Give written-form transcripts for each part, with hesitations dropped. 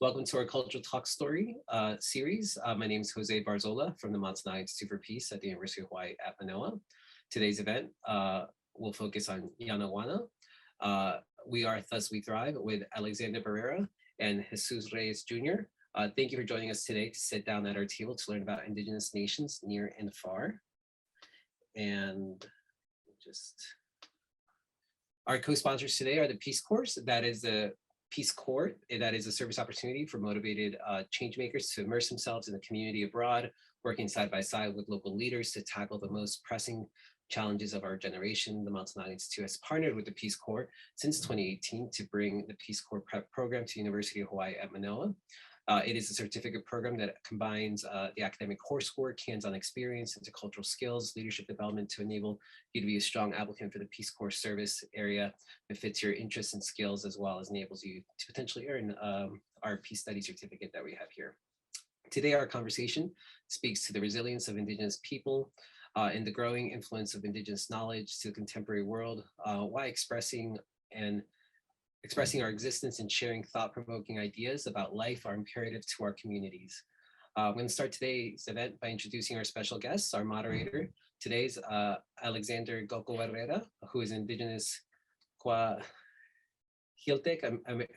Welcome to our Cultural Talk Story series. My name is Jose Barzola from the Montanari Institute for Peace at the University of Hawaii at Manoa. Today's event will focus on Yanaguana. We are Thus We Thrive with Alexander Barrera and Jesus Reyes Jr. Thank you for joining us today to sit down at our table to learn about indigenous nations near and far. And just our co-sponsors today are the Peace Corps. That is the Peace Corps. That is a service opportunity for motivated change makers to immerse themselves in the community abroad, working side by side with local leaders to tackle the most pressing challenges of our generation. The Montanari Institute has partnered with the Peace Corps since 2018 to bring the Peace Corps Prep program to the University of Hawaii at Manoa. It is a certificate program that combines the academic coursework, hands-on experience, intercultural skills, leadership development to enable you to be a strong applicant for the Peace Corps service area that fits your interests and skills, as well as enables you to potentially earn our Peace Study certificate that we have here. Today, our conversation speaks to the resilience of indigenous people and the growing influence of indigenous knowledge to the contemporary world, why expressing our existence and sharing thought-provoking ideas about life are imperative to our communities. I'm going to start today's event by introducing our special guests. Our moderator today is Alexander Barrera, who is indigenous Coahuiltec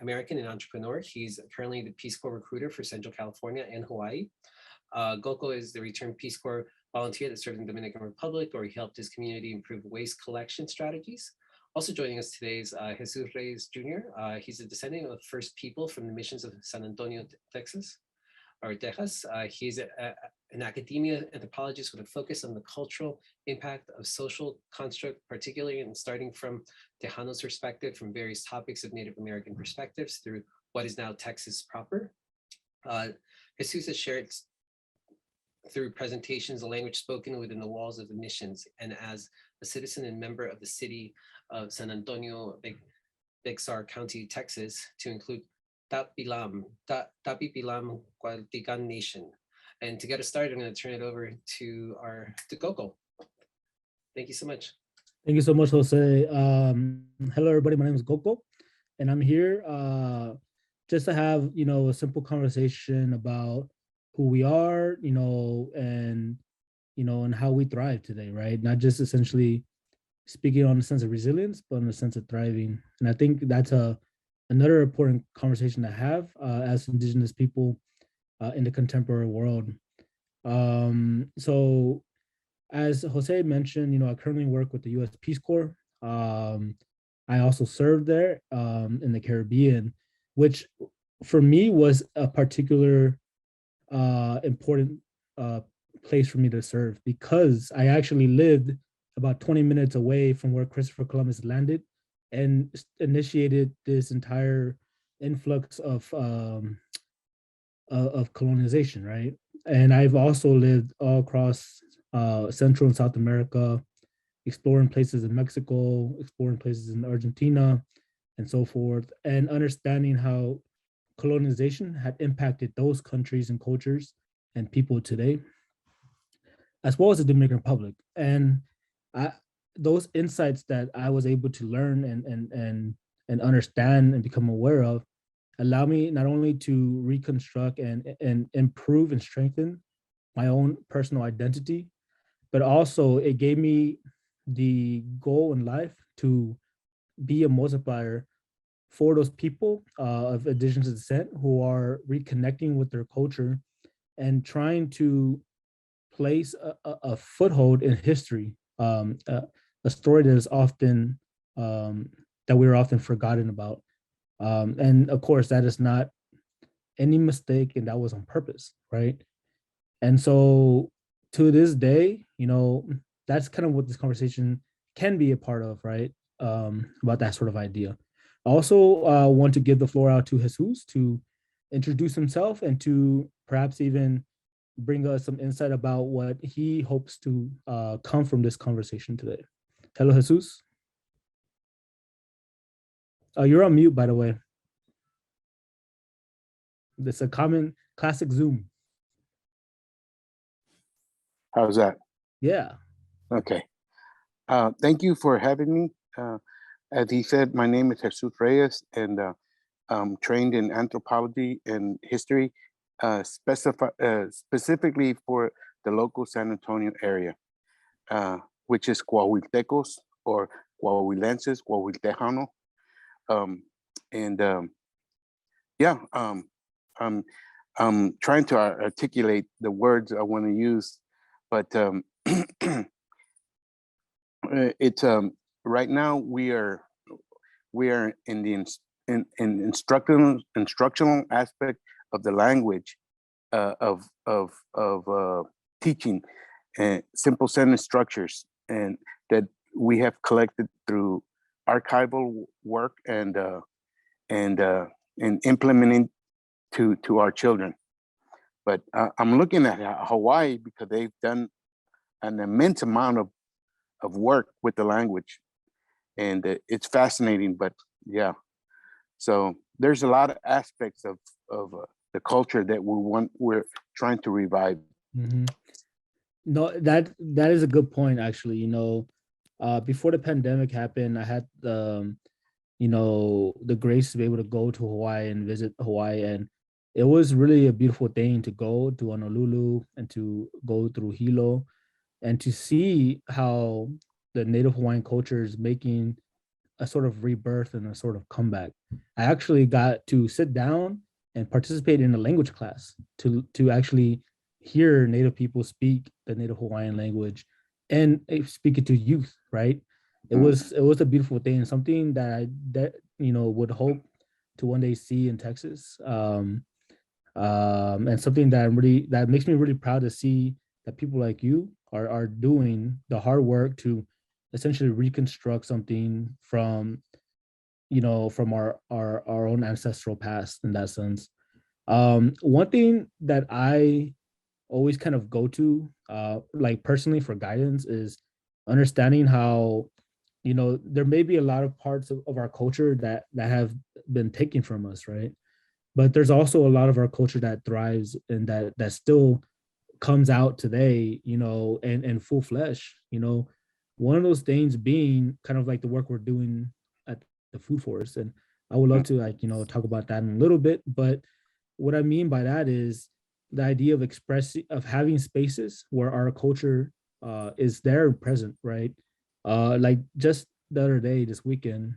American and entrepreneur. He's currently the Peace Corps recruiter for Central California and Hawaii. Goko is the returned Peace Corps volunteer that served in the Dominican Republic, where he helped his community improve waste collection strategies. Also joining us today is Jesus Reyes Jr. He's a descendant of first people from the missions of San Antonio, Texas. He's an academia anthropologist with a focus on the cultural impact of social construct, particularly in starting from Tejano's perspective, from various topics of Native American perspectives through what is now Texas proper. Jesus has shared through presentations the language spoken within the walls of the missions, and as a citizen and member of the city of San Antonio, Bexar County, Texas, to include Tapilam Coahuiltec Nation. And to get us started, I'm going to turn it over to Goko. Thank you so much. Thank you so much, Jose. Hello, everybody. My name is Goko, and I'm here just to have a simple conversation about who we are, and how we thrive today, right? Not just essentially speaking on the sense of resilience, but on the sense of thriving. And I think that's another important conversation to have as indigenous people in the contemporary world. So as Jose mentioned, I currently work with the U.S. Peace Corps. I also served there in the Caribbean, which for me was a particular important place for me to serve, because I actually lived about 20 minutes away from where Christopher Columbus landed and initiated this entire influx of colonization, right? And I've also lived all across Central and South America, exploring places in Mexico, exploring places in Argentina, and so forth, and understanding how colonization had impacted those countries and cultures and people today, as well as the Dominican Republic. And those insights that I was able to learn and understand and become aware of allow me not only to reconstruct and improve and strengthen my own personal identity, but also it gave me the goal in life to be a multiplier for those people of indigenous descent who are reconnecting with their culture and trying to place a foothold in history, a story that is often, that we're often forgotten about. And of course, that is not any mistake, and that was on purpose, right? And so to this day, that's kind of what this conversation can be a part of, right? About that sort of idea. I also want to give the floor out to Jesus to introduce himself and to perhaps even bring us some insight about what he hopes to come from this conversation today. Hello, Jesus. You're on mute, by the way. It's a common classic Zoom. How's that? Yeah. Okay. Thank you for having me. As he said, my name is Jesus Reyes, and trained in anthropology and history, specifically for the local San Antonio area, which is Coahuiltecos or Coahuilenses, Coahuiltejano. Yeah, I'm trying to articulate the words I want to use, but it's right now we are in the instructional aspect of the language, of teaching simple sentence structures, and that we have collected through archival work and implementing to our children. But I'm looking at Hawaii because they've done an immense amount of work with the language, and it's fascinating. But yeah, so there's a lot of aspects of the culture that we're trying to revive. Mm-hmm. No, that is a good point, actually. Before the pandemic happened, I had the grace to be able to go to Hawaii and visit Hawaii, and it was really a beautiful thing to go to Honolulu and to go through Hilo and to see how the Native Hawaiian culture is making a sort of rebirth and a sort of comeback. I actually got to sit down and participate in a language class to actually hear Native people speak the Native Hawaiian language and speak it to youth, right? It was a beautiful thing, something that I would hope to one day see in Texas, and something that makes me really proud to see that people like you are doing the hard work to essentially reconstruct something from our own ancestral past in that sense. One thing that I always kind of go to, like personally for guidance, is understanding how there may be a lot of parts of our culture that have been taken from us, right? But there's also a lot of our culture that thrives and that still comes out today, and full flesh. One of those things being kind of like the work we're doing at the food forest, and I would love to talk about that in a little bit. But what I mean by that is the idea of having spaces where our culture is there and present, right? Like just the other day, this weekend,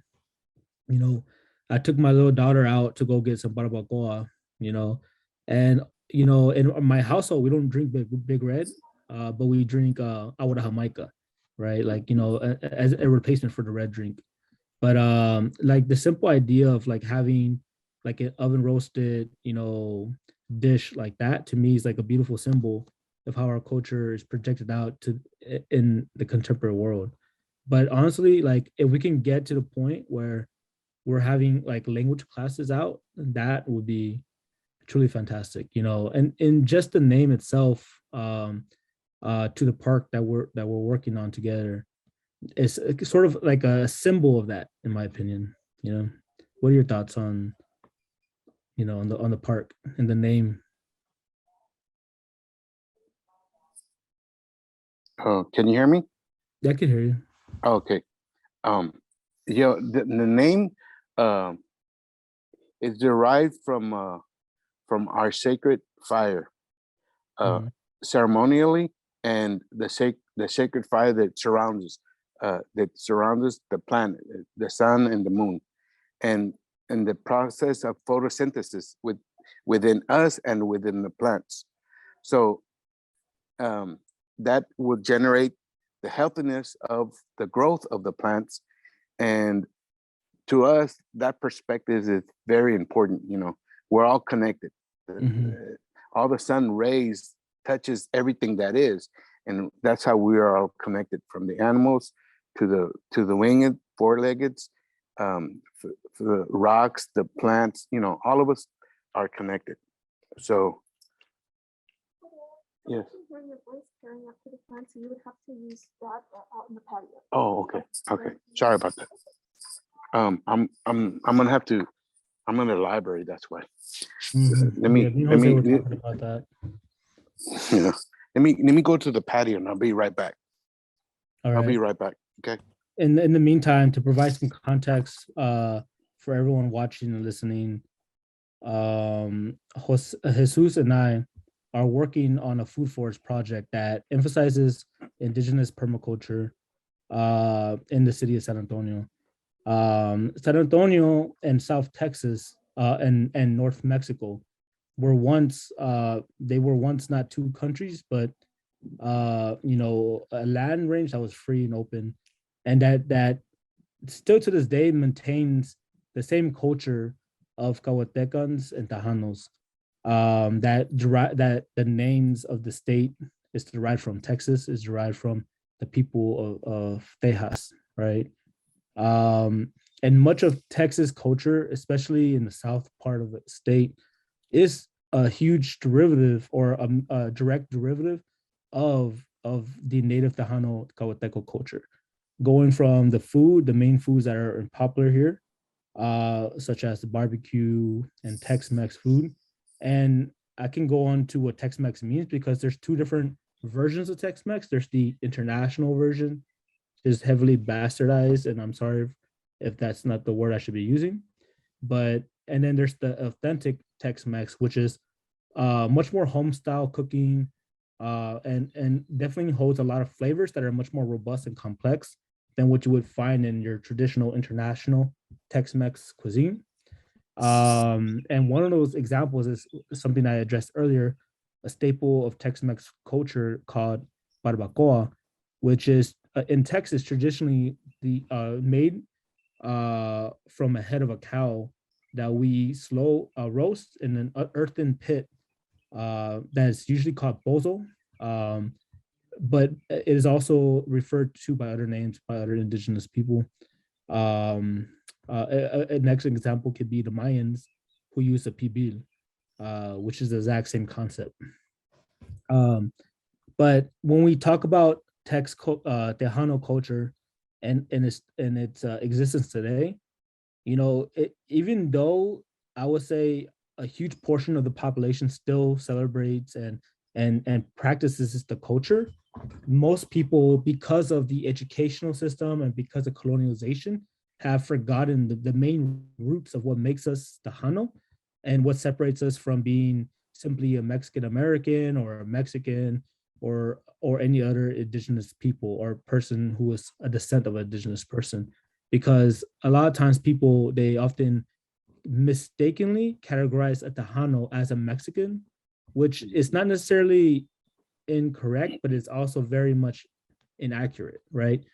I took my little daughter out to go get some barbacoa, and in my household we don't drink big red, but we drink agua de Jamaica, right? Like as a replacement for the red drink. But like the simple idea of like having like an oven roasted, dish like that, to me is like a beautiful symbol of how our culture is projected out to in the contemporary world. But honestly, like if we can get to the point where we're having like language classes out, that would be truly fantastic, and in just the name itself, to the park that we're working on together, is sort of like a symbol of that, in my opinion. What are your thoughts on on the park and the name? Oh, can you hear me? Yeah, I can hear you. Okay. The name is derived from our sacred fire, ceremonially, and the sacred fire that surrounds us, the planet, the sun, and the moon, and the process of photosynthesis within us and within the plants. So that will generate the healthiness of the growth of the plants. And to us, that perspective is very important. We're all connected. All the sun rays touches everything that is, and that's how we are all connected, from the animals to the winged, four-leggeds, the rocks, the plants. All of us are connected. So yes. Hear your voice carrying up to the front, so you would have to use that out in the patio. Oh, okay. Sorry about that. I'm gonna have to. I'm in the library. That's why. Let me talking about that. Let me go to the patio and I'll be right back. All right. I'll be right back. Okay. In the meantime, to provide some context for everyone watching and listening, Jesus and I are working on a food forest project that emphasizes indigenous permaculture in the city of San Antonio. San Antonio and South Texas and North Mexico were once not two countries, but a land range that was free and open, and that still to this day maintains the same culture of Coahuiltecans and Tejanos. That the names of the state is derived from Texas, is derived from the people of Tejas, right? And much of Texas culture, especially in the south part of the state, is a huge derivative or a direct derivative of the native Tejano Coahuilteco culture, going from the main foods that are popular here, such as the barbecue and Tex-Mex food. And I can go on to what Tex-Mex means because there's two different versions of Tex-Mex. There's the international version, is heavily bastardized, and I'm sorry if that's not the word I should be using. And then there's the authentic Tex-Mex, which is much more home style cooking, and definitely holds a lot of flavors that are much more robust and complex than what you would find in your traditional international Tex-Mex cuisine. And one of those examples is something I addressed earlier, a staple of Tex-Mex culture called Barbacoa, which is in Texas traditionally made from a head of a cow that we slow roast in an earthen pit that's usually called bozo. But it is also referred to by other names by other indigenous people. A next example could be the Mayans, who use a pibil, which is the exact same concept. But when we talk about Tejano culture and its existence today, even though I would say a huge portion of the population still celebrates and practices the culture, most people, because of the educational system and because of colonialization, have forgotten the main roots of what makes us Tejano and what separates us from being simply a Mexican American or a Mexican or any other indigenous people or person who is a descent of an indigenous person. Because a lot of times people, they often mistakenly categorize a Tejano as a Mexican, which is not necessarily incorrect, but it's also very much inaccurate, right?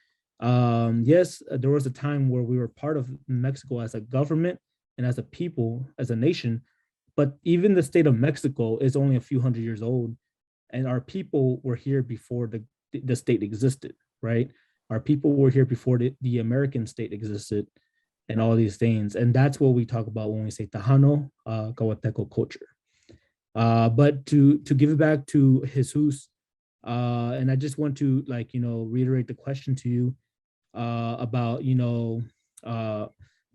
Yes, there was a time where we were part of Mexico as a government and as a people, as a nation, but even the state of Mexico is only a few hundred years old, and our people were here before the state existed, right? Our people were here before the American state existed and all these things. And that's what we talk about when we say Tejano Coahuilteco culture. But to give it back to Jesus, and I just want to reiterate the question to you about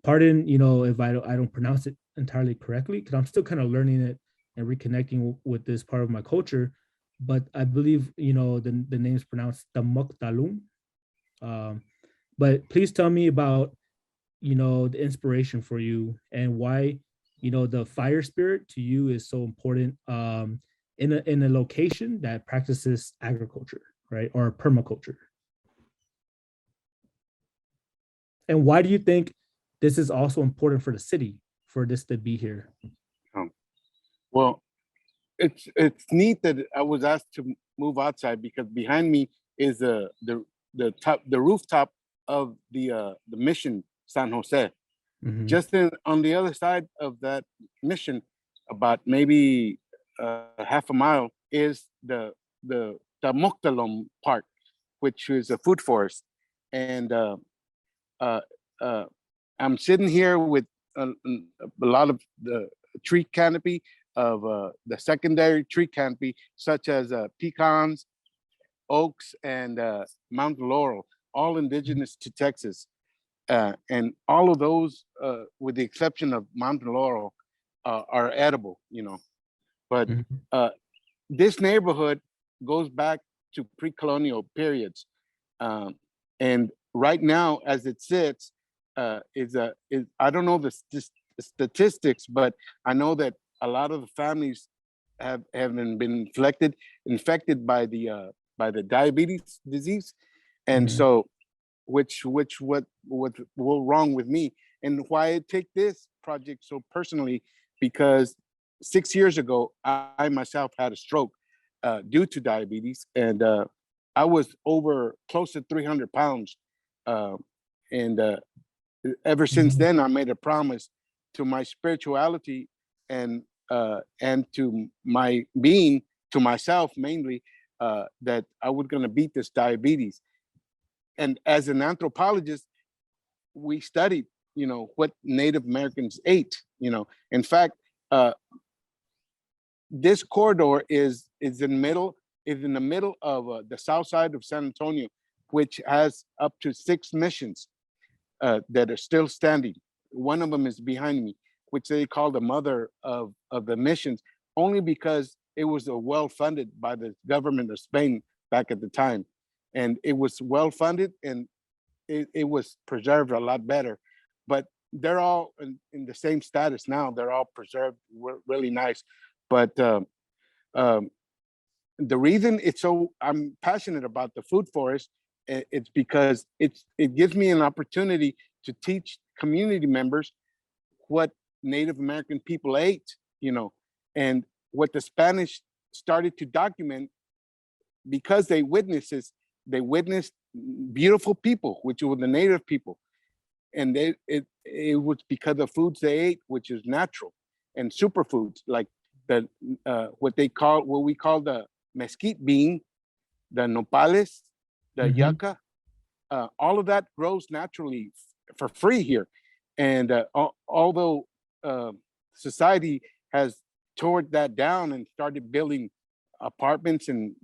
pardon if I don't pronounce it entirely correctly, because I'm still kind of learning it and reconnecting with this part of my culture. But I believe the name is pronounced Tamoktalum. But please tell me about the inspiration for you and why the fire spirit to you is so important in a location that practices agriculture, right, or permaculture. And why do you think this is also important for the city for this to be here? Well, it's neat that I was asked to move outside because behind me is the rooftop of the mission San Jose. Mm-hmm. Just on the other side of that mission, about maybe half a mile, is the Tamoktalum Park, which is a food forest. And I'm sitting here with a lot of the tree canopy of the secondary tree canopy, such as pecans, oaks, and mountain laurel, all indigenous to Texas. And all of those, with the exception of mountain laurel, are edible, But this neighborhood goes back to pre-colonial periods. And right now, as it sits, I don't know this statistics, but I know that a lot of the families have been infected by the diabetes disease, and Mhm. so what wrong with me, and why I take this project so personally, because 6 years ago I myself had a stroke due to diabetes, and I was over close to 300 pounds, uh, and ever since Mhm. then I made a promise to my spirituality and to my being, to myself mainly, that I was going to beat this diabetes. And as an anthropologist, we studied, what Native Americans ate. In fact, uh, this corridor is in the middle of the south side of San Antonio, which has up to 6 missions that are still standing. One of them is behind me, which they call the mother of the missions, only because it was well funded by the government of Spain back at the time, and it was well funded, and it was preserved a lot better. But they're all in the same status now. They're all preserved really nice. But um, the reason I'm passionate about the food forest, it's because it gives me an opportunity to teach community members what Native American people ate, and what the Spanish started to document, because they witnessed beautiful people, which were the native people, and it was because of foods they ate, which is natural, and superfoods like the what we call the mesquite bean, the nopales, the Mhm. yucca, all of that grows naturally for free here. And although uh, society has torn that down and started building apartments, and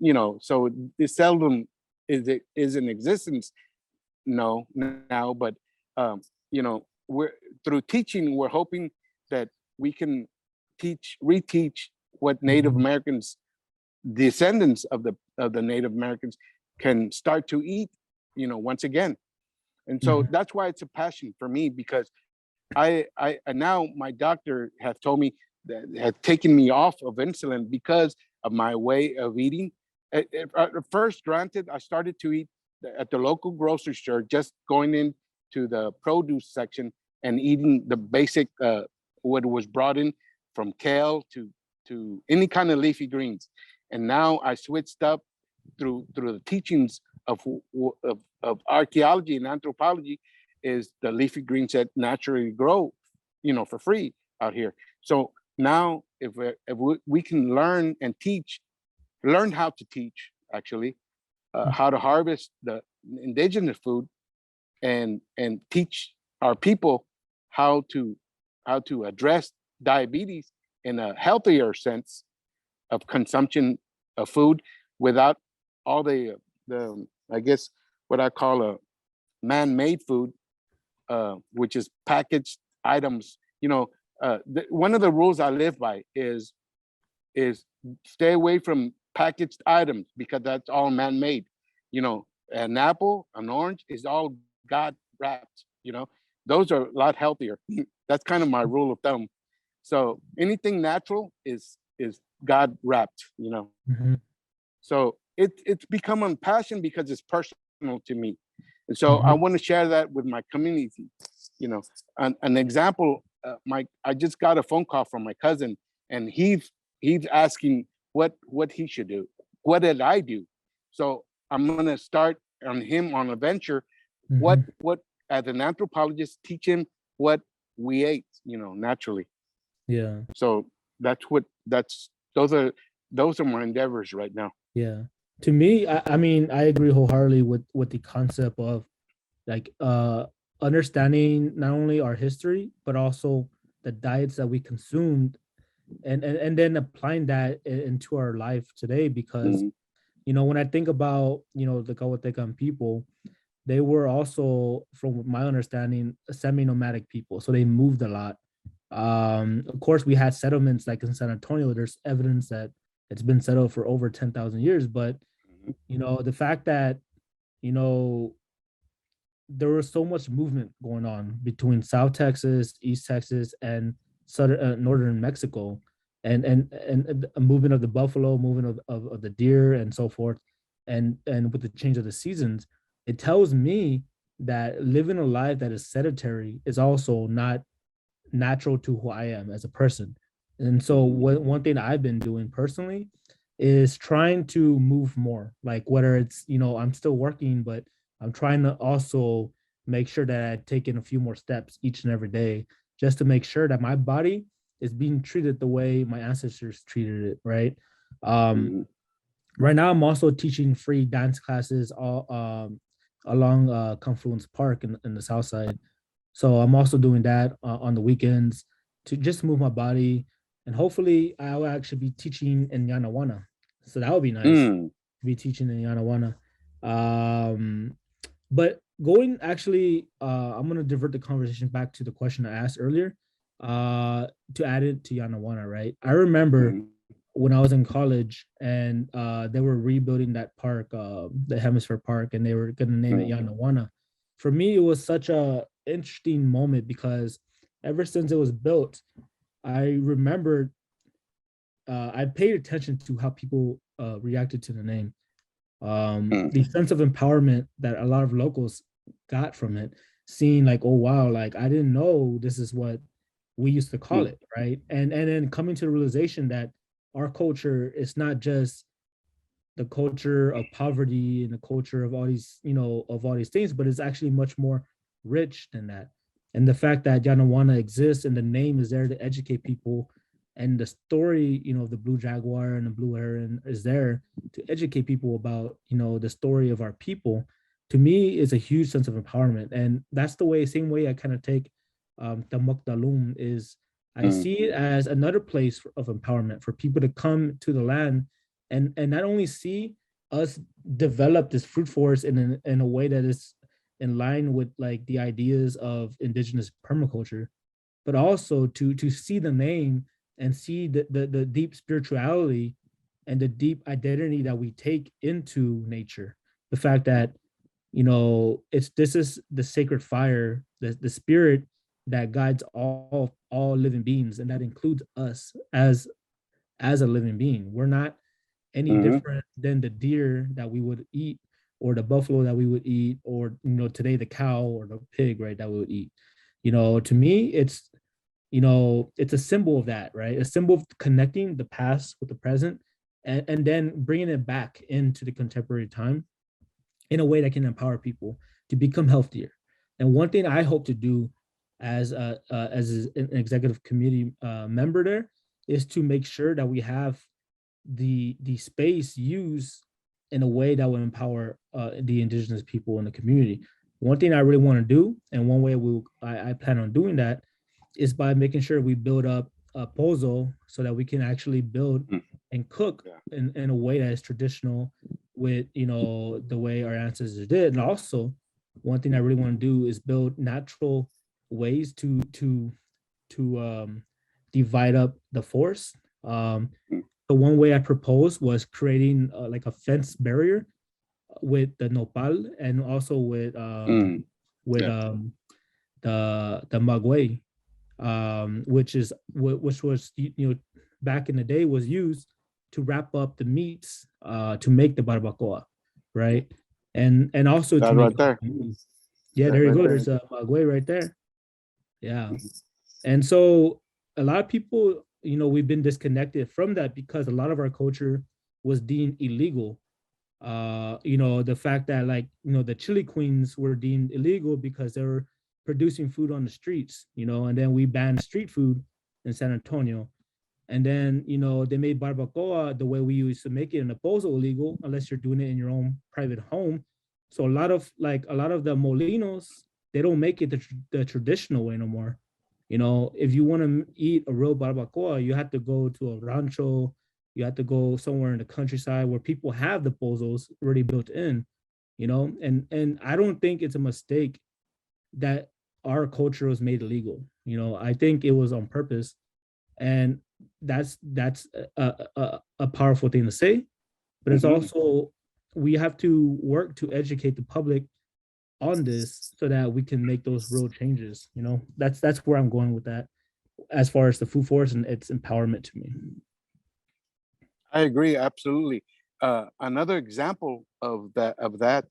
so it seldom is in existence no now, but um, we're through teaching, we're hoping that we can reteach what Native Mhm. Americans, descendants of the Native Americans, can start to eat, once again. And so Mhm. that's why it's a passion for me, because I now my doctor have told me that had taken me off of insulin because of my way of eating. At first, granted, I started to eat at the local grocery store, just going into the produce section and eating the basic what was brought in, from kale to any kind of leafy greens. And now I switched up through the teachings of archaeology and anthropology, is the leafy greens that naturally grow, for free out here. So now, if we can learn how to teach, actually, how to harvest the indigenous food, and teach our people how to address diabetes in a healthier sense of consumption of food, without all the I guess what I call a man-made food, which is packaged items. One of the rules I live by is stay away from packaged items, because that's all man-made. An apple, an orange is all God wrapped. Those are a lot healthier. That's kind of my rule of thumb. So anything natural is God wrapped. Mhm. So it's become a passion because it's personal to me. And so I Mhm. want to share that with my community. An example, I just got a phone call from my cousin, and he's asking what he should do. What did I do? So I'm gonna start on him on a venture. Mhm. What as an anthropologist, teach him what we ate, naturally. Yeah. So that's those are my endeavors right now. Yeah. To me, I mean, I agree wholeheartedly with the concept of like understanding not only our history but also the diets that we consumed, and then applying that into our life today. Because Mhm. when I think about the Coahuiltecan people, they were also, from my understanding, a semi-nomadic people, so they moved a lot. Of course, we had settlements like in San Antonio. There's evidence that it's been settled for over 10,000 years, but the fact that you know there was so much movement going on between South Texas, East Texas, and southern northern Mexico, and a movement of the buffalo, movement of the deer, and so forth, and with the change of the seasons, it tells me that living a life that is sedentary is also not natural to who I am as a person. And so one thing I've been doing personally is trying to move more, like whether it's, I'm still working, but I'm trying to also make sure that I take in a few more steps each and every day, just to make sure that my body is being treated the way my ancestors treated it, right? Right now I'm also teaching free dance classes all along Confluence Park in the south side. So I'm also doing that on the weekends to just move my body. And hopefully I'll actually be teaching in Yanaguana. So that would be nice to be teaching in Yanaguana. But going actually, I'm going to divert the conversation back to the question I asked earlier to add it to Yanaguana, right? I remember when I was in college and they were rebuilding that park, the Hemisphere Park, and they were going to name it Yanaguana. For me, it was such a interesting moment because ever since it was built, I remembered I paid attention to how people reacted to the name. The sense of empowerment that a lot of locals got from it, seeing like, oh wow, like I didn't know this is what we used to call it, right? And then coming to the realization that our culture is not just the culture of poverty and the culture of all these, of all these things, but it's actually much more rich than that. And the fact that Yanaguana exists and the name is there to educate people, and the story, of the blue jaguar and the blue heron is there to educate people about, the story of our people, to me is a huge sense of empowerment. And that's the same way I kind of take Tamok Dalum is I see it as another place of empowerment for people to come to the land and not only see us develop this fruit forest in a way that is in line with like the ideas of indigenous permaculture, but also to see the name and see the deep spirituality and the deep identity that we take into nature. The fact that, this is the sacred fire, the spirit that guides all living beings, and that includes us as a living being. We're not any different than the deer that we would eat, or the buffalo that we would eat, or today the cow or the pig, right, that we would eat. To me, it's a symbol of that, right? A symbol of connecting the past with the present, and then bringing it back into the contemporary time in a way that can empower people to become healthier. And one thing I hope to do as an executive committee member there is to make sure that we have the space used in a way that will empower the indigenous people in the community. One thing I really want to do, and one way I plan on doing that, is by making sure we build up a pozo so that we can actually build and cook in a way that is traditional with the way our ancestors did. And also, one thing I really want to do is build natural ways to divide up the forest. The one way I proposed was creating like a fence barrier with the nopal, and also with the maguey, which was back in the day was used to wrap up the meats to make the barbacoa, right? And also that to make right there. Yeah, That there you right go. there. There's a maguey right there. Yeah. And so a lot of people, we've been disconnected from that because a lot of our culture was deemed illegal. The fact that the chili queens were deemed illegal because they were producing food on the streets, and then we banned street food in San Antonio. And then, they made barbacoa the way we used to make it in a pozo illegal, unless you're doing it in your own private home. So a lot of the molinos, they don't make it the traditional way no more. If you want to eat a real barbacoa, you have to go to a rancho, you have to go somewhere in the countryside where people have the pozos already built in, and I don't think it's a mistake that our culture was made illegal. I think it was on purpose, and that's a powerful thing to say, but it's also, we have to work to educate the public on this so that we can make those real changes. You know, that's where I'm going with that as far as the food forest and its empowerment to me. I agree, absolutely. Another example of that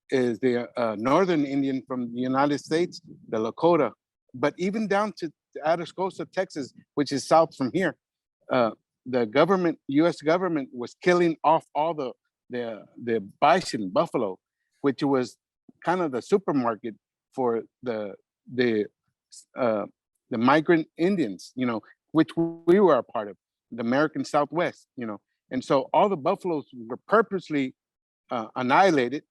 is the Northern Indian from the United States, the Lakota, but even down to Atascosa, Texas, which is south from here. The government, U.S. government, was killing off all the bison, buffalo, which was kind of the supermarket for the migrant Indians, you know, which we were a part of, the American Southwest, you know. And so all the buffaloes were purposely annihilated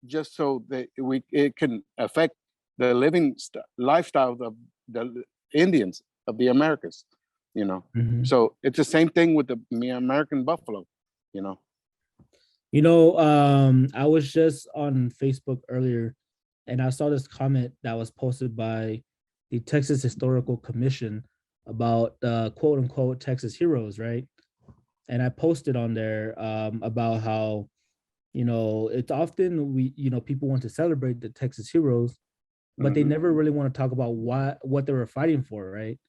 just so that it can affect the living lifestyles of the Indians of the Americas, you know. Mhm. So it's the same thing with the American buffalo, you know. You know, I was just on Facebook earlier and I saw this comment that was posted by the Texas Historical Commission about quote unquote Texas heroes, right? And I posted on there about how, you know, it's often people want to celebrate the Texas heroes, but they Mhm. never really want to talk about what they were fighting for, right?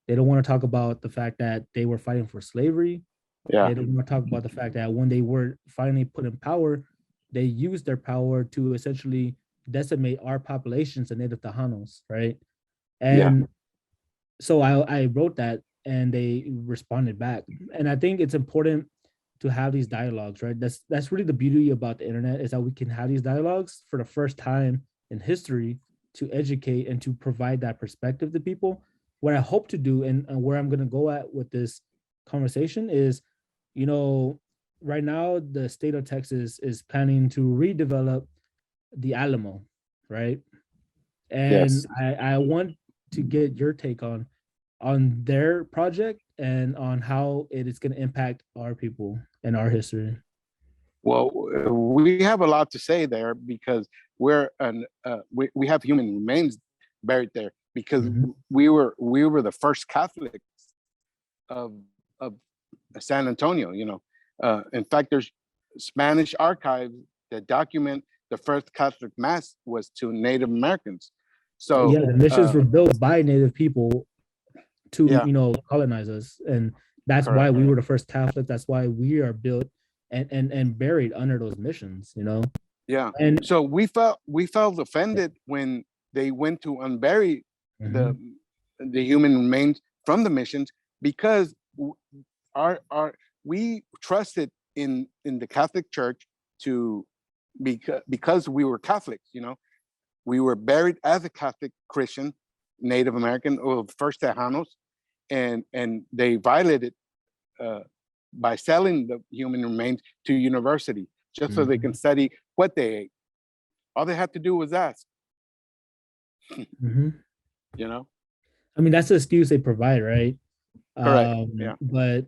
They don't want to talk about the fact that they were fighting for slavery. Yeah, They don't want to talk about the fact that when they were finally put in power, they used their power to essentially decimate our populations, the native Tejanos, right? yeah. And so I wrote that and they responded back. And I think it's important to have these dialogues, right? That's really the beauty about the internet, is that we can have these dialogues for the first time in history to educate and to provide that perspective to people. What I hope to do and where I'm going to go at with this conversation is, you know, right now the state of Texas is planning to redevelop the Alamo, right? And Yes. I want to get your take on their project and on how it is going to impact our people and our history. Well, we have a lot to say there because we have human remains buried there because Mhm. we were the first Catholics of San Antonio. You know, in fact, there's Spanish archives that document the first Catholic mass was to Native Americans. So Yeah, the missions were built by Native people to, yeah, colonize us, and that's why correct. we were the first Catholic. That's why we are built and buried under those missions. Yeah. And So we felt offended when they went to unbury the Mhm. the human remains from the missions because our we trusted in the Catholic Church to because we were Catholics, you know, we were buried as a Catholic Christian, Native American or first Tejanos, and they violated uh, by selling the human remains to university just so they can Mhm. study what they ate. All they had to do was ask, Mhm. you know? I mean, that's the excuse they provide, right? Correct. Yeah. But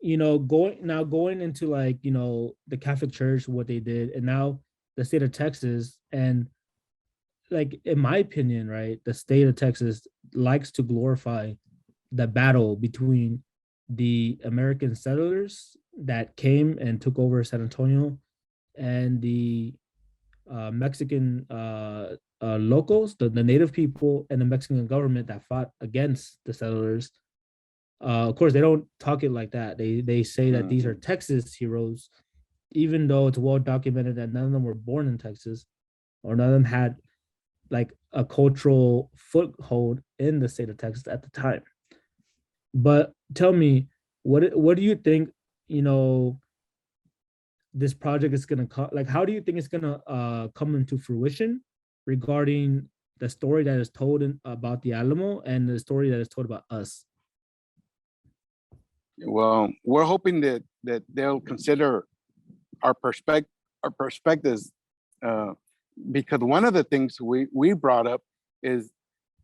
going into like the Catholic Church, what they did, and now the state of Texas, and like in my opinion, right, the state of Texas likes to glorify the battle between the American settlers that came and took over San Antonio and the Mexican locals, the native people, and the Mexican government that fought against the settlers. Of course, they don't talk it like that. They say that these are Mhm. Texas heroes, even though it's well documented that none of them were born in Texas, or none of them had like a cultural foothold in the state of Texas at the time. But tell me, what do you think? You know, this project is gonna like. How do you think it's gonna come into fruition regarding the story that is told about the Alamo and the story that is told about us? Well, we're hoping that they'll consider our perspectives, uh, because one of the things we brought up is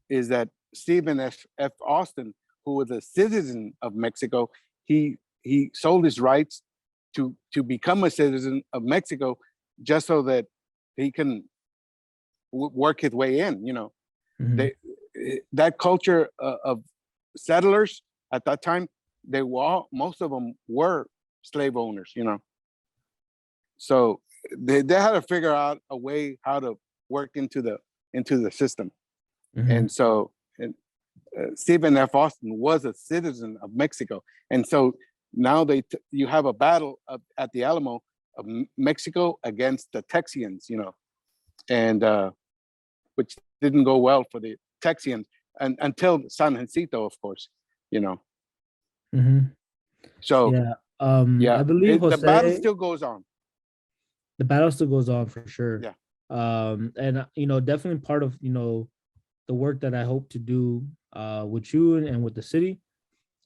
that Stephen F. Austin, who was a citizen of Mexico, he sold his rights to become a citizen of Mexico just so that he can work his way in. You know, Mhm. they that culture of settlers at that time, they were most of them were slave owners. You know, so they had to figure out a way how to work into the system. Mhm. And so Stephen F. Austin was a citizen of Mexico. And so now you have a battle at the Alamo of Mexico against the Texians, and which didn't go well for the Texians until San Jacinto, of course, Mhm. So Yeah. yeah, I believe the battle Jose, still goes on. the battle still goes on for sure. Yeah. And definitely part of the work that I hope to do with you and with the city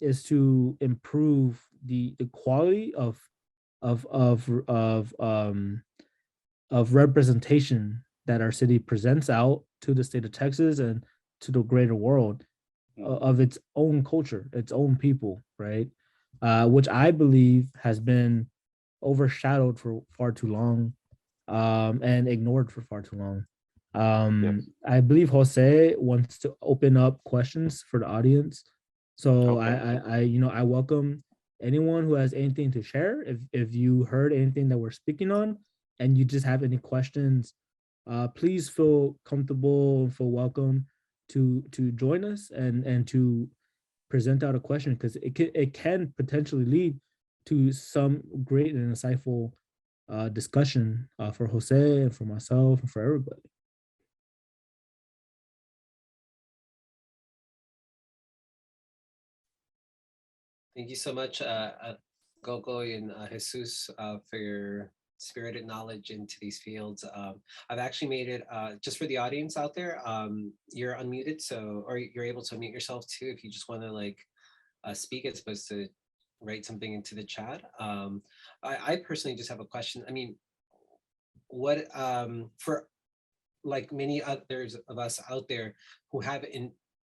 is to improve the quality of of of um of representation that our city presents out to the state of Texas and to the greater world of its own culture, its own people, right? Which I believe has been overshadowed for far too long, and ignored for far too long. Yes. I believe Jose wants to open up questions for the audience. So Okay. I welcome anyone who has anything to share. If you heard anything that we're speaking on and you just have any questions, please feel comfortable and feel welcome to join us and to present out a question, because it can potentially lead to some great and insightful discussion for Jose and for myself and for everybody. Thank you so much, Gogo and Jesus, for your spirited knowledge into these fields. I've actually made it just for the audience out there. You're unmuted, or you're able to unmute yourself too if you just want to speak as opposed to write something into the chat. I personally just have a question. I mean, what for like many others of us out there who have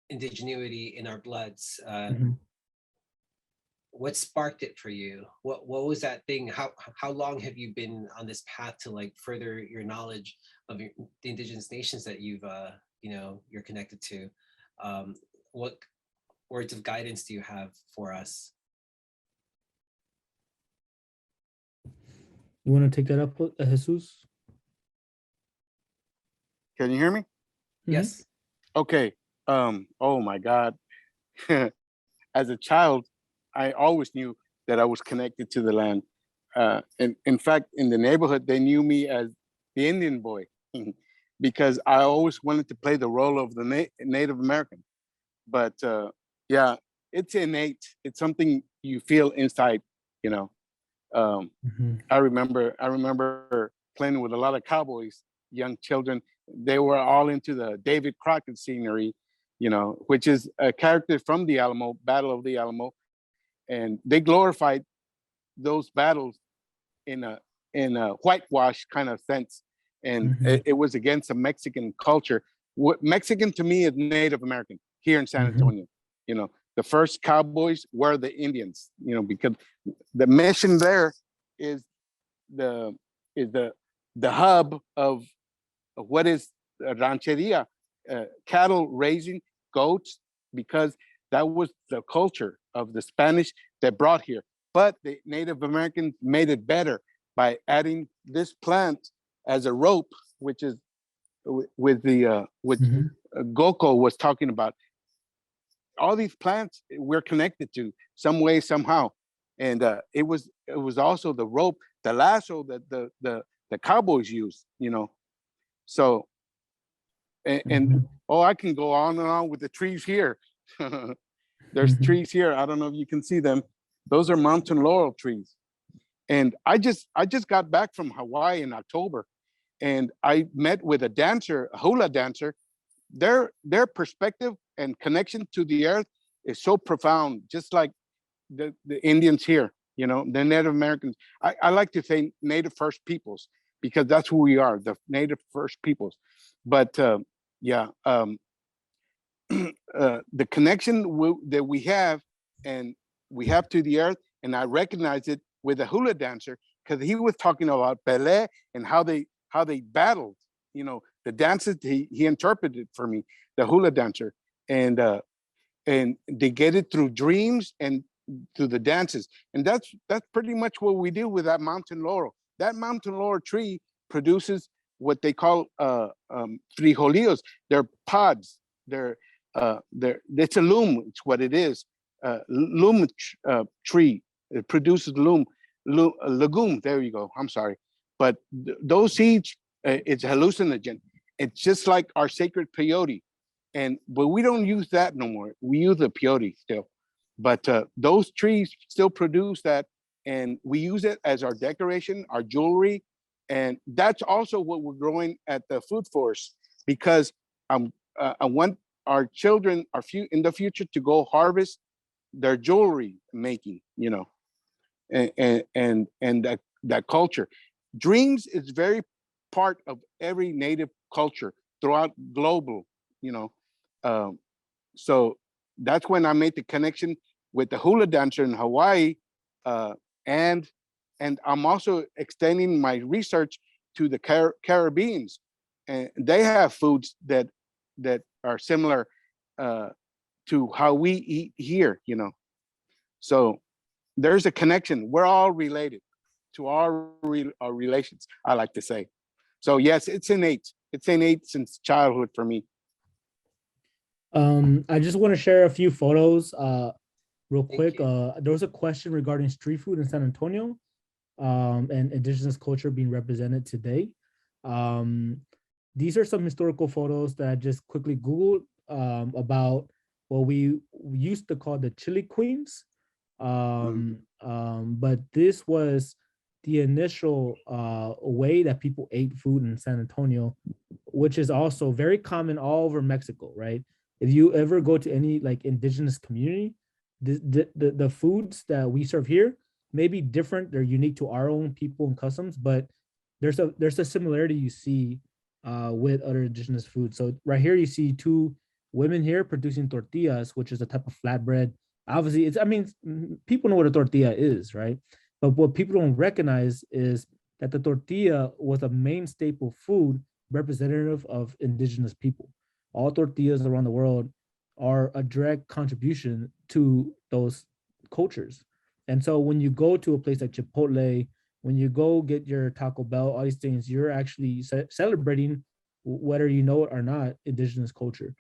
indigenuity in our bloods, Mhm. what sparked it for you? What was that thing? How long have you been on this path to like further your knowledge of the indigenous nations that you're connected to? What words of guidance do you have for us? You want to take that up, Jesus? Can you hear me? Yes. Okay. Oh my God. As a child, I always knew that I was connected to the land. And in fact, in the neighborhood, they knew me as the Indian boy because I always wanted to play the role of the Native American. But yeah, it's innate. It's something you feel inside, you know. Um, Mhm. I remember playing with a lot of cowboys, young children. They were all into the David Crockett scenery, which is a character from the Alamo, Battle of the Alamo, and they glorified those battles in a whitewash kind of sense, and Mhm. it was against the Mexican culture. What Mexican to me is Native American here in San Mhm. Antonio. The first cowboys were the Indians. Because the mission there is the is the hub of what is rancheria, cattle raising, goats, because that was the culture of the Spanish that brought here. But the Native Americans made it better by adding this plant as a rope, which is with the which Mhm. Goko was talking about. All these plants we're connected to some way somehow, and it was also the rope, the lasso that the cowboys used. So and Mhm. oh, I can go on and on with the trees here. There's Mhm. trees here. I don't know if you can see them. Those are mountain laurel trees. And I just got back from Hawaii in October, and I met with a hula dancer. Their perspective and connection to the earth is so profound, just like the Indians here, the Native Americans. I like to say Native First Peoples because that's who we are, the Native First Peoples. But yeah, the connection that we have and we have to the earth, and I recognize it with a hula dancer because he was talking about Pele and how they battled. The dances he interpreted for me, the hula dancer, and they get it through dreams and through the dances, and that's pretty much what we do with that mountain laurel. That mountain laurel tree produces what they call frijolillos. They're pods. They're it's a loom. It's what it is. Loom tree. It produces legume. There you go. I'm sorry, but those seeds, it's hallucinogen. It's just like our sacred peyote, but we don't use that no more. We use the peyote still, but those trees still produce that, and we use it as our decoration, our jewelry, and that's also what we're growing at the food forest, because I want our children in the future to go harvest their jewelry making, and that culture. Dreams is very part of every native culture throughout global, so that's when I made the connection with the hula dancer in Hawaii, and I'm also extending my research to the Caribbeans, and they have foods that are similar to how we eat here, So there's a connection. We're all related to our relations, I like to say. So yes, it's innate. It's innate since childhood for me. I just want to share a few photos real Thank quick. you. There was a question regarding street food in San Antonio, and indigenous culture being represented today. These are some historical photos that I just quickly Googled about what we used to call the chili queens. But this was the initial way that people ate food in San Antonio, which is also very common all over Mexico, right? If you ever go to any like indigenous community, the foods that we serve here may be different. They're unique to our own people and customs, but there's a similarity you see with other indigenous foods. So right here you see two women here producing tortillas, which is a type of flatbread. Obviously, people know what a tortilla is, right? But what people don't recognize is that the tortilla was a main staple food representative of indigenous people. All tortillas around the world are a direct contribution to those cultures. And so when you go to a place like Chipotle, when you go get your Taco Bell, all these things, you're actually celebrating, whether you know it or not, indigenous culture.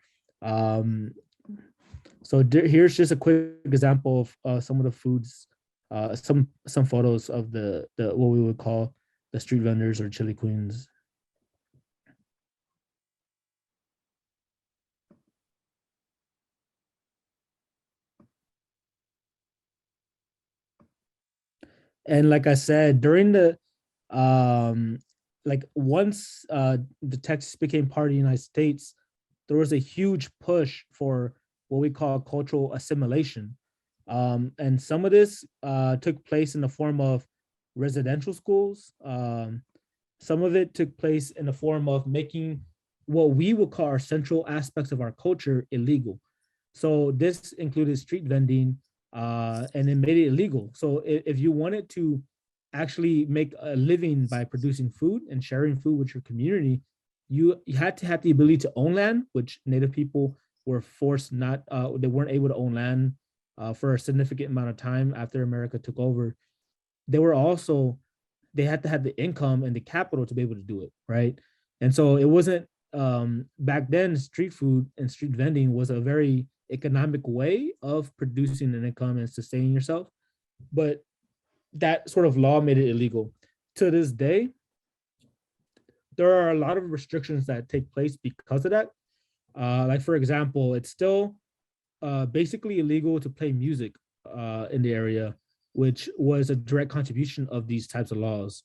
So here's just a quick example of some of the foods, some photos of the what we would call the street vendors or chili queens. And like I said, during the like once the Texas became part of the United States, there was a huge push for what we call cultural assimilation. And some of this took place in the form of residential schools. Some of it took place in the form of making what we would call our central aspects of our culture illegal. So this included street vending, and it made it illegal. So if you wanted to actually make a living by producing food and sharing food with your community, you had to have the ability to own land, which Native people were forced not, they weren't able to own land for a significant amount of time after America took over. They had to have the income and the capital to be able to do it, right? And so it wasn't, back then, street food and street vending was a very economic way of producing an income and sustaining yourself. But that sort of law made it illegal. To this day, there are a lot of restrictions that take place because of that. Like, for example, it's still basically illegal to play music in the area, which was a direct contribution of these types of laws.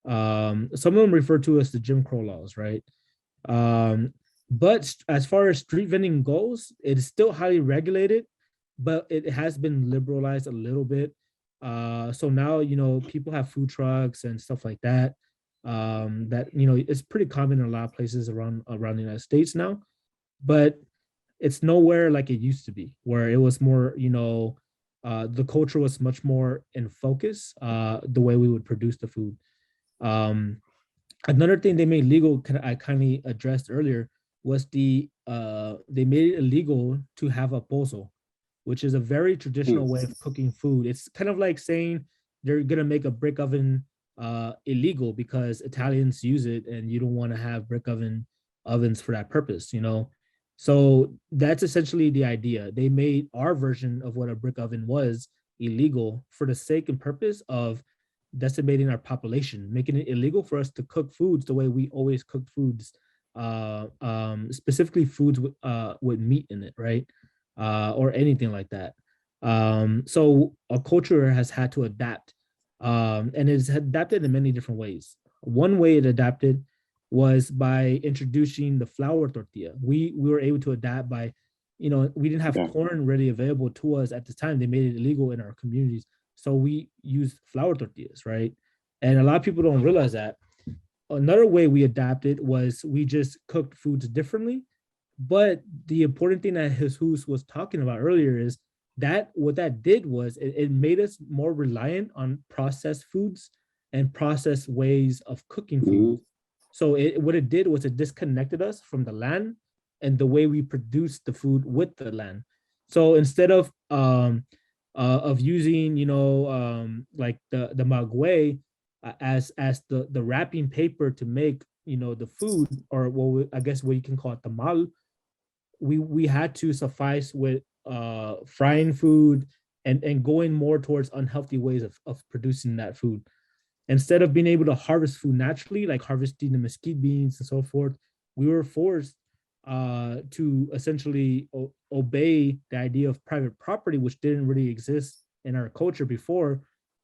Some of them refer to as the Jim Crow laws, right? But as far as street vending goes, it is still highly regulated, but it has been liberalized a little bit. So now, people have food trucks and stuff like that. That, it's pretty common in a lot of places around the United States now, but it's nowhere like it used to be, where it was more, the culture was much more in focus, the way we would produce the food. Another thing they made legal, I kindly addressed earlier, was they made it illegal to have a pozo, which is a very traditional way of cooking food. It's kind of like saying they're gonna make a brick oven illegal because Italians use it, and you don't want to have brick ovens for that purpose, you know. So that's essentially the idea. They made our version of what a brick oven was illegal for the sake and purpose of decimating our population, making it illegal for us to cook foods the way we always cooked foods, specifically foods with meat in it, right? Or anything like that. So our culture has had to adapt, and it's adapted in many different ways. One way it adapted was by introducing the flour tortilla. We were able to adapt by, you know, we didn't have corn ready available to us at the time. They made it illegal in our communities. So we used flour tortillas, right? And a lot of people don't realize that. Another way we adapted was we just cooked foods differently. But the important thing that Jesus was talking about earlier is that what that did was it made us more reliant on processed foods and processed ways of cooking food. So what it did was it disconnected us from the land and the way we produce the food with the land. So instead of using, you know, like the maguey as the wrapping paper to make, you know, the food, or what I guess what you can call it, tamal, we had to suffice with frying food and going more towards unhealthy ways of producing that food. Instead of being able to harvest food naturally, like harvesting the mesquite beans and so forth, we were forced to essentially obey the idea of private property, which didn't really exist in our culture before,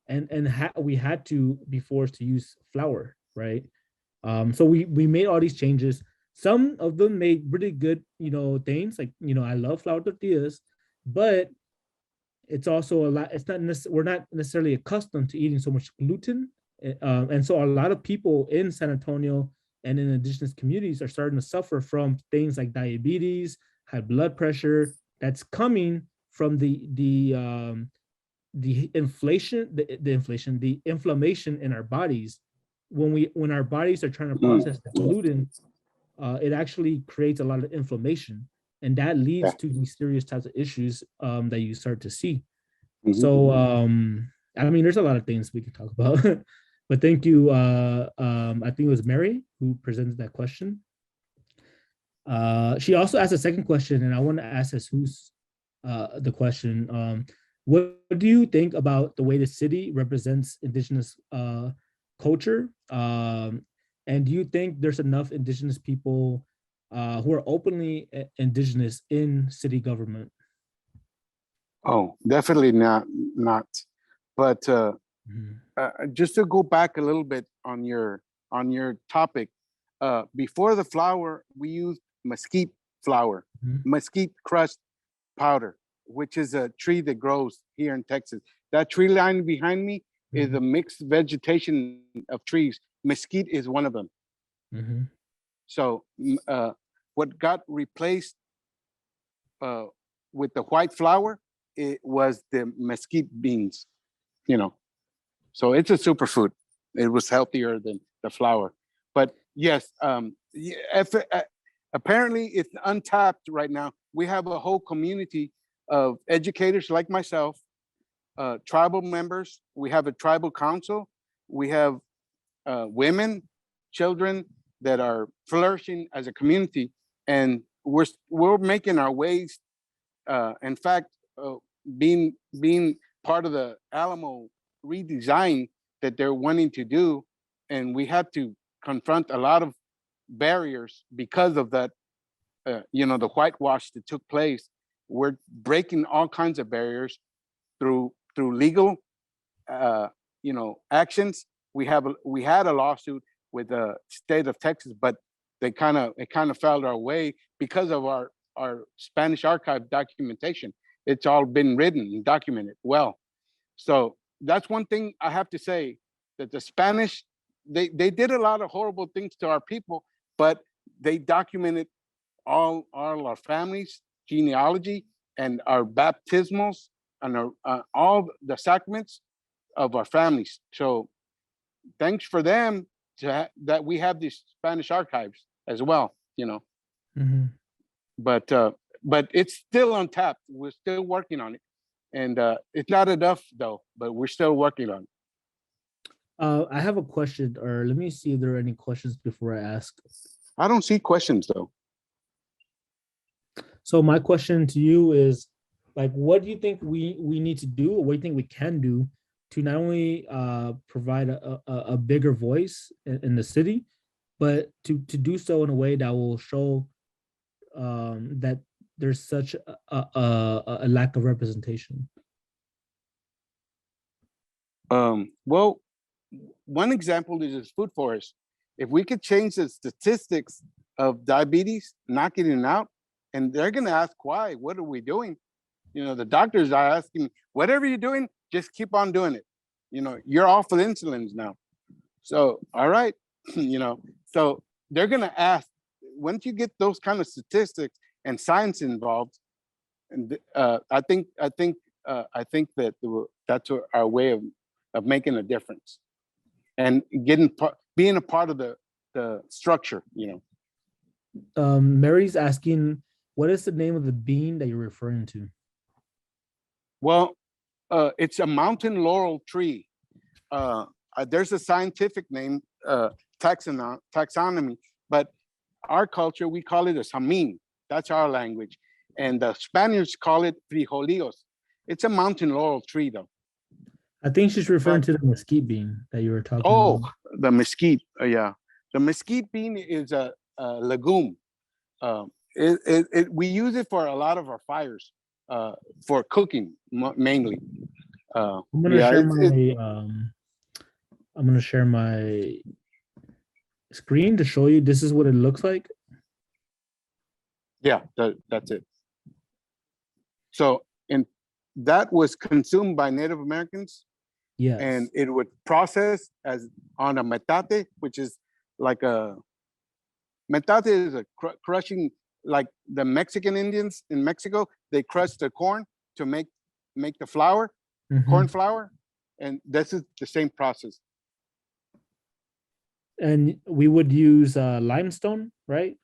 and we had to be forced to use flour, right? So we made all these changes. Some of them made really good, you know, things, like, you know, I love flour tortillas, but it's also a lot. It's not we're not necessarily accustomed to eating so much gluten, and so a lot of people in San Antonio and in indigenous communities are starting to suffer from things like diabetes, high blood pressure. That's coming from the inflammation in our bodies. When our bodies are trying to process the gluten, it actually creates a lot of inflammation, and that leads to these serious types of issues that you start to see. So I mean, there's a lot of things we can talk about. But thank you. I think it was Mary who presented that question. She also asked a second question, and I want to ask Jesus the question. What do you think about the way the city represents indigenous culture? And do you think there's enough indigenous people who are openly indigenous in city government? Oh, definitely not. But just to go back a little bit on your topic, before the flour, we used mesquite flour, mesquite crushed powder, which is a tree that grows here in Texas. That tree line behind me is a mixed vegetation of trees. Mesquite is one of them. So what got replaced with the white flour, it was the mesquite beans, you know. So it's a superfood. It was healthier than the flour. But yes, apparently it's untapped right now. We have a whole community of educators like myself, tribal members. We have a tribal council. We have women, children that are flourishing as a community, and we're making our ways. In fact, being part of the Alamo redesign that they're wanting to do, and we had to confront a lot of barriers because of that. You know, the whitewash that took place. We're breaking all kinds of barriers through legal, you know, actions. We had a lawsuit with the state of Texas, but it kind of fell our way because of our Spanish archive documentation. It's all been written and documented well. So that's one thing I have to say, that the Spanish, they did a lot of horrible things to our people, but they documented all our families, genealogy, and our baptismals, and all the sacraments of our families. So thanks for them that we have these Spanish archives as well, you know. But it's still untapped. We're still working on it, and it's not enough though. But we're still working on it. I have a question, or let me see if there are any questions before I ask. I don't see questions though. So my question to you is, like, what do you think we need to do, or what do you think we can do to not only provide a bigger voice in the city, but to do so in a way that will show that there's such a lack of representation? Well, one example is this food forest. If we could change the statistics of diabetes, knocking it out, and they're going to ask why, what are we doing? You know, the doctors are asking, whatever you're doing, just keep on doing it. You know, you're off of insulins now. So, all right, you know, so they're going to ask, once you get those kind of statistics and science involved, and I think that that's our way of making a difference and being a part of the structure, you know. Mary's asking, what is the name of the bean that you're referring to? Well, it's a mountain laurel tree. There's a scientific name, taxonomy, but our culture, we call it a samin. That's our language. And the Spaniards call it frijolillos. It's a mountain laurel tree though. I think she's referring to the mesquite bean that you were talking Oh, about. the mesquite, yeah. The mesquite bean is a legume. We use it for a lot of our fires, for cooking mainly. I'm gonna Yeah, share my I'm gonna share my screen to show you. This is what it looks like. yeah, that's it. So, and that was consumed by Native Americans, Yes. and it would process as on a metate, which is like metate is a crushing, like the Mexican Indians in Mexico, they crush the corn to make the flour, Mhm. corn flour, and this is the same process. And we would use limestone, right?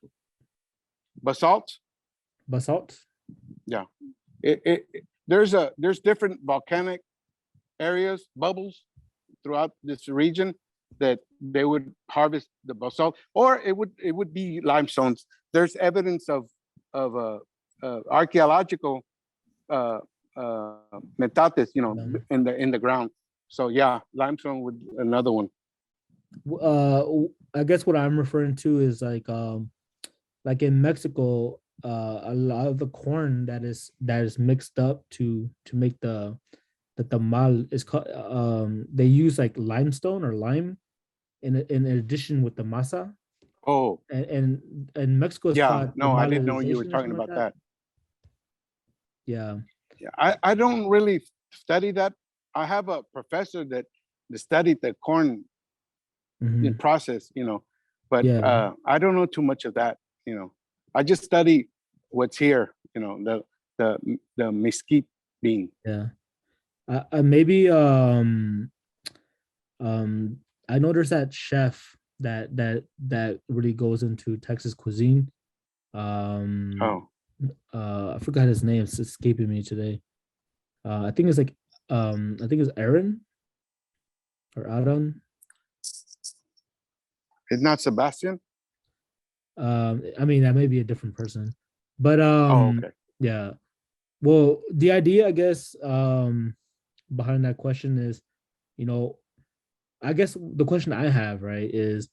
Basalt, Basalt. there's different volcanic areas, bubbles throughout this region that they would harvest the basalt, or it would be limestones. There's evidence of archaeological metates, you know, in the ground. So yeah, limestone would another one. I guess what I'm referring to is like in Mexico, a lot of the corn that is mixed up to make the tamal is called they use like limestone or lime in addition with the masa. Oh, and Mexico is yeah, called no, I didn't know you were tamalization or talking something like about that. Yeah. Yeah, I don't really study that. I have a professor that studied the corn Mhm. in process, you know, but Yeah. I don't know too much of that, you know. I just study what's here, you know, the mesquite bean. Yeah. Maybe I know there's that chef that really goes into Texas cuisine. Oh, I forgot his name. It's escaping me today. I think it's like I think it's Aaron or Aaron. it's not Sebastian. I mean that may be a different person, but Oh, okay. yeah. Well, the idea, I guess, behind that question is, you know, I guess the question I have, right, is,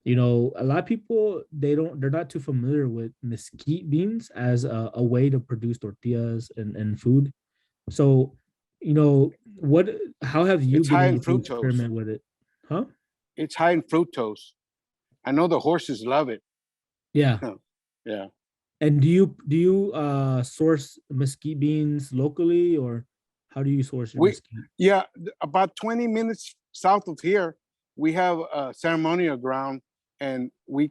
you know, a lot of people they're not too familiar with mesquite beans as a way to produce tortillas and food. So, you know, how have you It's been high in able to fructose. experiment with it? Huh? It's high in fructose. I know the horses love it. Yeah. Yeah. And do you source mesquite beans locally, or how do you source your mesquite? Yeah, about 20 minutes south of here, we have a ceremonial ground, and we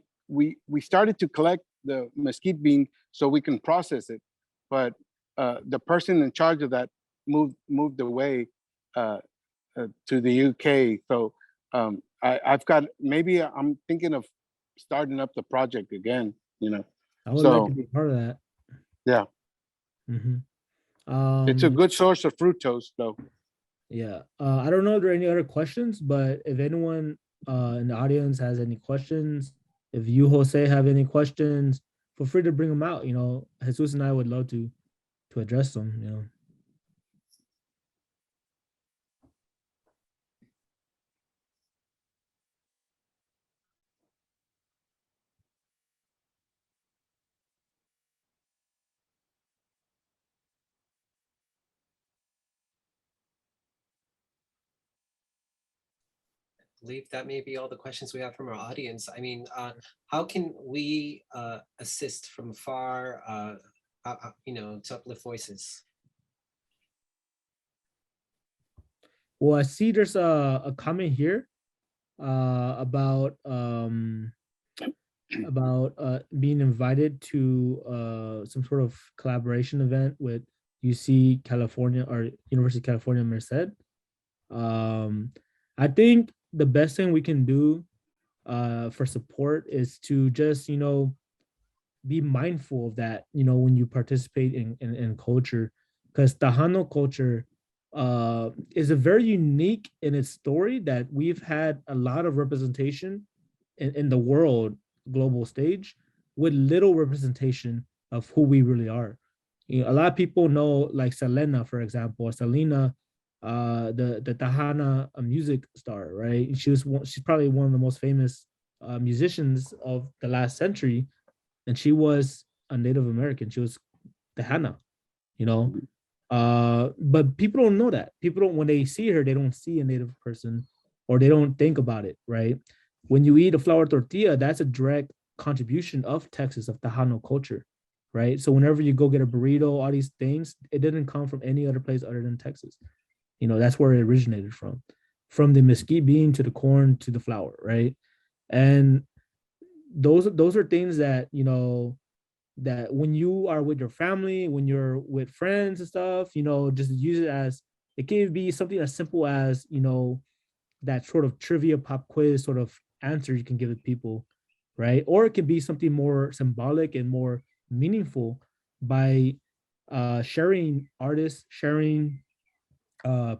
started to collect the mesquite bean so we can process it. But the person in charge of that moved away to the UK. So I've got, maybe I'm thinking of starting up the project again, you know. I would like to So be part of that. yeah, Mm-hmm. it's a good source of fructose though. Yeah. I don't know if there are any other questions, but if anyone in the audience has any questions, if you, Jose, have any questions, feel free to bring them out. Jesus and I would love to address them. Believe that may be all the questions we have from our audience. I mean, how can we assist from afar, to uplift voices? Well, I see there's a comment here about being invited to some sort of collaboration event with UC California or University of California, Merced. I think the best thing we can do for support is to just be mindful of that when you participate in culture, because Tejano culture is a very unique in its story, that we've had a lot of representation in the world global stage with little representation of who we really are. A lot of people know, like Selena, for example, or Selena, the Tejana music star, right? She's probably one of the most famous musicians of the last century, and she was a Native American. She was Tejana, you know. But people don't know that. People don't, when they see her, they don't see a Native person, or they don't think about it, right? When you eat a flour tortilla, that's a direct contribution of Texas, of Tejano culture, right? So whenever you go get a burrito, all these things, it didn't come from any other place other than Texas. That's where it originated from the mesquite bean to the corn to the flour, right? And those are things that that when you are with your family, when you're with friends and stuff, just use it as, it can be something as simple as that sort of trivia pop quiz sort of answer you can give to people, right? Or it could be something more symbolic and more meaningful by sharing artists, sharing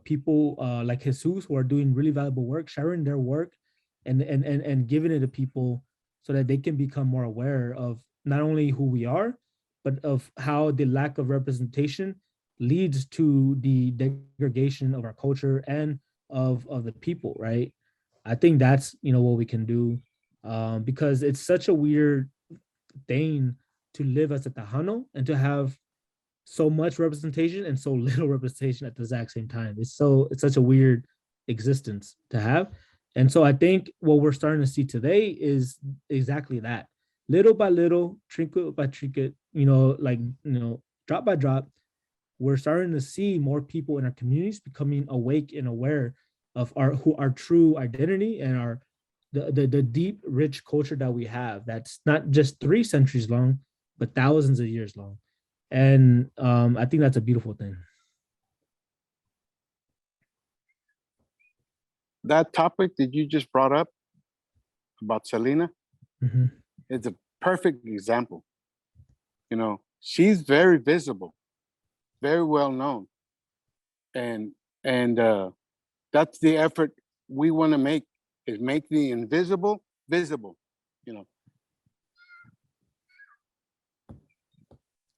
people like Jesus, who are doing really valuable work, sharing their work and giving it to people so that they can become more aware of not only who we are, but of how the lack of representation leads to the degradation of our culture and of the people, right? I think that's what we can do, because it's such a weird thing to live as a Tejano and to have so much representation and so little representation at the exact same time. It's such a weird existence to have. And so I think what we're starting to see today is exactly that. Little by little, trinket by trinket, drop by drop, we're starting to see more people in our communities becoming awake and aware of our true identity and the deep, rich culture that we have. That's not just 3 centuries long, but thousands of years long. And I think that's a beautiful thing. That topic that you just brought up about Selena, Mhm. it's a perfect example. She's very visible, very well known, and that's the effort we want to make, is make the invisible visible.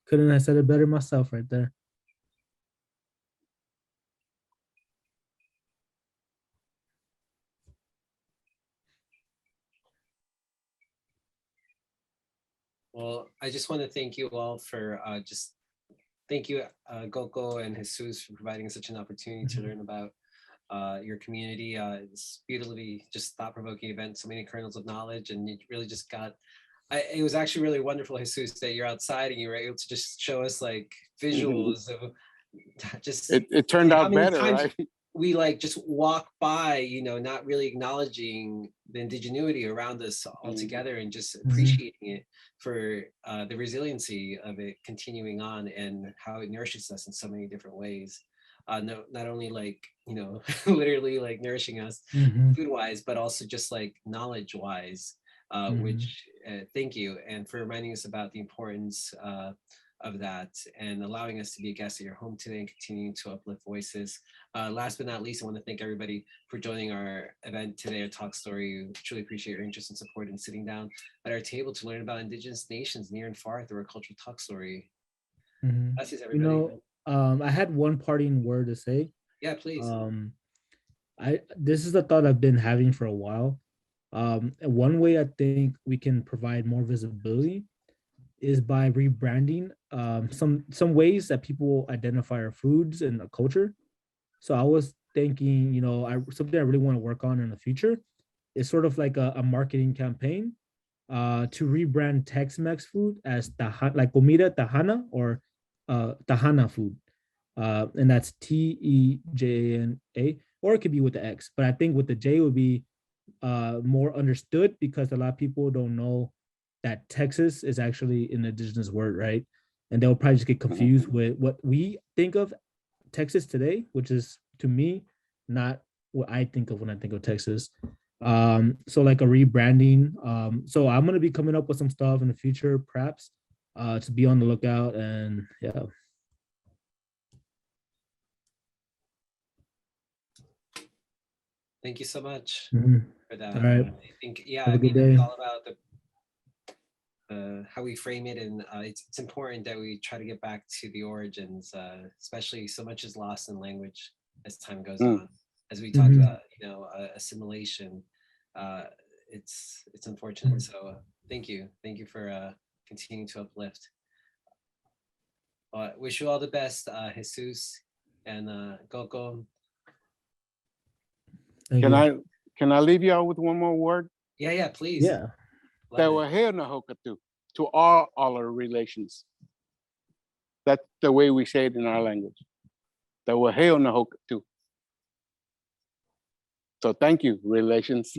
Couldn't have said it better myself right there. Well, I just want to thank you all for thank you, Goko and Jesus, for providing such an opportunity to learn about your community. It's beautifully just thought-provoking event, so many kernels of knowledge, and you really just got, it was actually really wonderful, Jesus, that you're outside and you were able to just show us like visuals of just It turned how out many better, times right? we like just walk by, not really acknowledging the indigenuity around us altogether and just appreciating it for the resiliency of it continuing on and how it nourishes us in so many different ways. No, not only like, literally like nourishing us food wise, but also just like knowledge wise, which thank you. And for reminding us about the importance of that and allowing us to be a guest at your home today and continuing to uplift voices. Last but not least, I want to thank everybody for joining our event today, our talk story. We truly appreciate your interest and support in sitting down at our table to learn about indigenous nations near and far through our cultural talk story. Mhm. That's just You everybody. know, I had one parting word to say. Yeah, please. This is a thought I've been having for a while. And one way I think we can provide more visibility is by rebranding some ways that people identify our foods and our culture. So I was thinking, you know, something I really want to work on in the future is sort of like a marketing campaign to rebrand Tex-Mex food as like comida Tejana or Tejana food. And that's Tejana, or it could be with the X. But I think with the J would be more understood because a lot of people don't know that Texas is actually an indigenous word, right? And they'll probably just get confused with what we think of Texas today, which is to me not what I think of when I think of Texas. So like a rebranding. So I'm gonna be coming up with some stuff in the future, perhaps, to be on the lookout. And yeah. Thank you so much Mhm. for that. All right. I think, yeah, Have I a good mean, it's day. all about how we frame it, and it's important that we try to get back to the origins, especially so much is lost in language as time goes on. As we talked Mhm. about, you know, assimilation, it's unfortunate. So thank you for continuing to uplift. Wish you all the best, Jesus and Coco. Thank Can you. I leave you out with one more word? Yeah, please. Yeah. That Love will it. hail Nahokatu to all our relations. That's the way we say it in our language. That will hail Nahokatu. So thank you, relations.